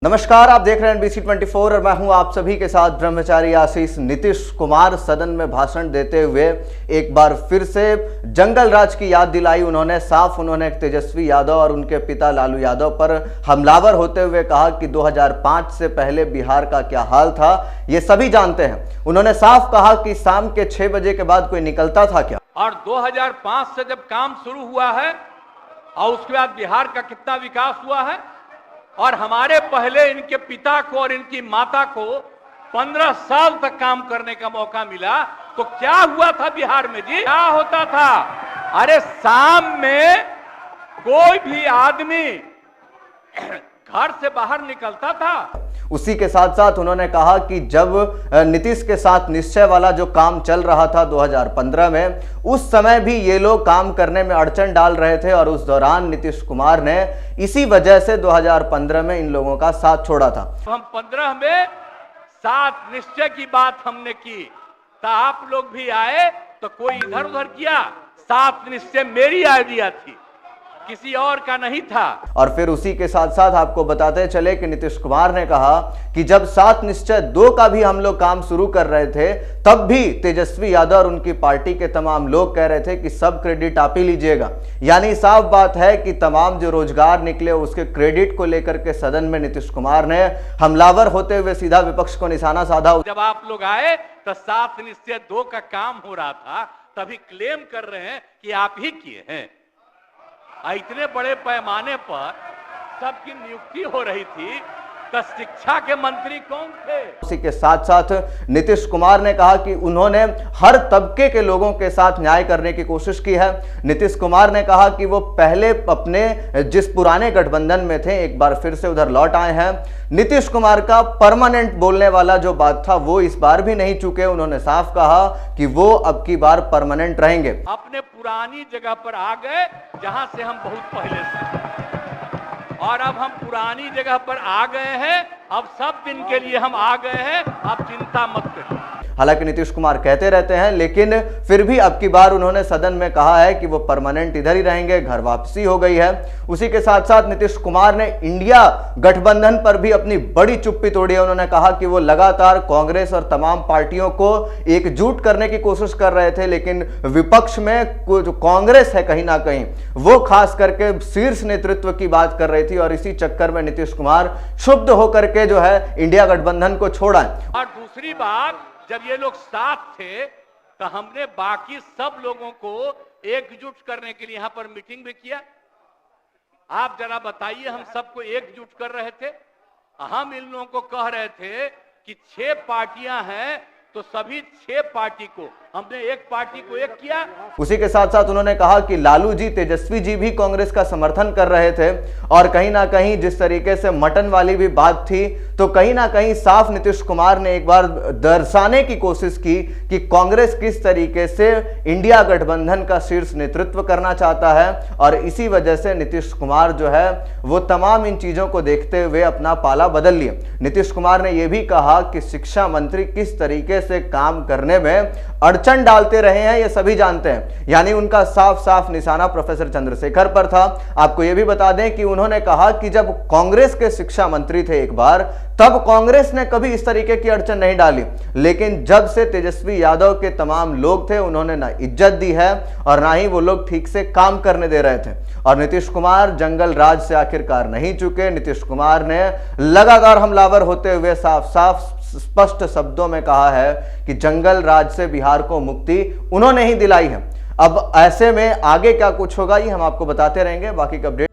नमस्कार, आप देख रहे हैं NBC 24 और मैं हूं आप सभी के साथ ब्रह्मचारी आशीष। नीतीश कुमार सदन में भाषण देते हुए एक बार फिर से जंगल राज की याद दिलाई। उन्होंने तेजस्वी यादव और उनके पिता लालू यादव पर हमलावर होते हुए कहा कि 2005 से पहले बिहार का क्या हाल था ये सभी जानते हैं। उन्होंने साफ कहा कि शाम के 6 बजे के बाद कोई निकलता था क्या। और 2005 से जब काम शुरू हुआ है और उसके बाद बिहार का कितना विकास हुआ है, और हमारे पहले इनके पिता को और इनकी माता को 15 साल तक काम करने का मौका मिला, तो क्या हुआ था बिहार में जी? क्या होता था? अरे शाम में कोई भी आदमी घर से बाहर निकलता था। उसी के साथ साथ उन्होंने कहा कि जब नीतीश के साथ निश्चय वाला जो काम चल रहा था 2015 में, उस समय भी ये लोग काम करने में अड़चन डाल रहे थे और उस दौरान नीतीश कुमार ने इसी वजह से 2015 में इन लोगों का साथ छोड़ा था। हम 15 में साथ निश्चय की बात हमने की, तो आप लोग भी आए तो कोई इधर उधर किया। साथ निश्चय मेरी आइडिया थी, किसी और का नहीं था। और फिर उसी के साथ साथ आपको बताते चले कि नीतीश कुमार ने कहा कि जब सात निश्चय 2 का भी हम लोग काम शुरू कर रहे थे, तब भी तेजस्वी यादव और उनकी पार्टी के तमाम लोग कह रहे थे कि सब क्रेडिट आप ही लीजिएगा। यानी साफ बात है कि तमाम जो रोजगार निकले उसके क्रेडिट को लेकर के सदन में नीतीश कुमार ने हमलावर होते हुए सीधा विपक्ष को निशाना साधा। जब आप लोग आए तो सात निश्चय 2 का काम हो रहा था, तभी क्लेम कर रहे हैं कि आप ही किए हैं। इतने बड़े पैमाने पर सबकी नियुक्ति हो रही थी, तो शिक्षा के मंत्री कौन थे? उसी के साथ साथ नीतीश कुमार ने कहा कि उन्होंने हर तबके के लोगों के साथ न्याय करने की कोशिश की है। नीतीश कुमार ने कहा कि वो पहले अपने जिस पुराने गठबंधन में थे एक बार फिर से उधर लौट आए हैं। नीतीश कुमार का परमानेंट बोलने वाला जो बात था वो इस बार भी नहीं चूके। उन्होंने साफ कहा कि वो अब की बार परमानेंट रहेंगे। अपने पुरानी जगह पर आ गए जहां से हम बहुत पहले से, और अब हम पुरानी जगह पर आ गए हैं। अब सब दिन के लिए हम आ गए हैं, आप चिंता मत करिए। हालांकि नीतीश कुमार कहते रहते हैं, लेकिन फिर भी अब की बार उन्होंने सदन में कहा है कि वो परमानेंट इधर ही रहेंगे, घर वापसी हो गई है। उसी के साथ साथ नीतीश कुमार ने इंडिया गठबंधन पर भी अपनी बड़ी चुप्पी तोड़ी है। उन्होंने कहा कि वो लगातार कांग्रेस और तमाम पार्टियों को एकजुट करने की कोशिश कर रहे थे, लेकिन विपक्ष में जो कांग्रेस है कहीं ना कहीं वो खास करके शीर्ष नेतृत्व की बात कर रही थी, और इसी चक्कर में नीतीश कुमार क्षुब्ध होकर के जो है इंडिया गठबंधन को छोड़ा। और दूसरी बात, जब ये लोग साथ थे तो हमने बाकी सब लोगों को एकजुट करने के लिए यहां पर मीटिंग भी किया। आप जरा बताइए, हम सबको एकजुट कर रहे थे। हम इन लोगों को कह रहे थे कि 6 पार्टियां हैं तो सभी 6 पार्टी को हमने एक पार्टी को एक किया। उसी के साथ साथ उन्होंने कहा कि लालू जी, तेजस्वी जी भी कांग्रेस का समर्थन कर रहे थे, और कहीं ना कहीं जिस तरीके से मटन वाली भी बात थी, तो कहीं ना कहीं साफ नीतीश कुमार ने एक बार दर्शाने की कोशिश की कि कांग्रेस किस तरीके से इंडिया गठबंधन का शीर्ष नेतृत्व करना चाहता है। और इसी वजह से नीतीश कुमार जो है वो तमाम इन चीजों को देखते हुए अपना पाला बदल लिए। नीतीश कुमार ने यह भी कहा कि शिक्षा मंत्री किस तरीके से काम करने में अड़चन डालते रहे हैं ये सभी जानते हैं। यानी उनका साफ साफ निशाना प्रोफेसर चंद्रशेखर पर था। आपको यह भी बता दें कि उन्होंने कहा कि जब कांग्रेस के शिक्षा मंत्री थे एक बार, तब कांग्रेस ने कभी इस तरीके की अड़चन नहीं डाली, लेकिन जब से तेजस्वी यादव के तमाम लोग थे उन्होंने ना इज्जत दी है और ना ही वो लोग ठीक से काम करने दे रहे थे। और नीतीश कुमार जंगल राज से आखिरकार नहीं चुके। नीतीश कुमार ने लगातार हमलावर होते हुए साफ साफ स्पष्ट शब्दों में कहा है कि जंगल राज से बिहार को मुक्ति उन्होंने ही दिलाई है। अब ऐसे में आगे क्या कुछ होगा ये हम आपको बताते रहेंगे। बाकी का अपडेट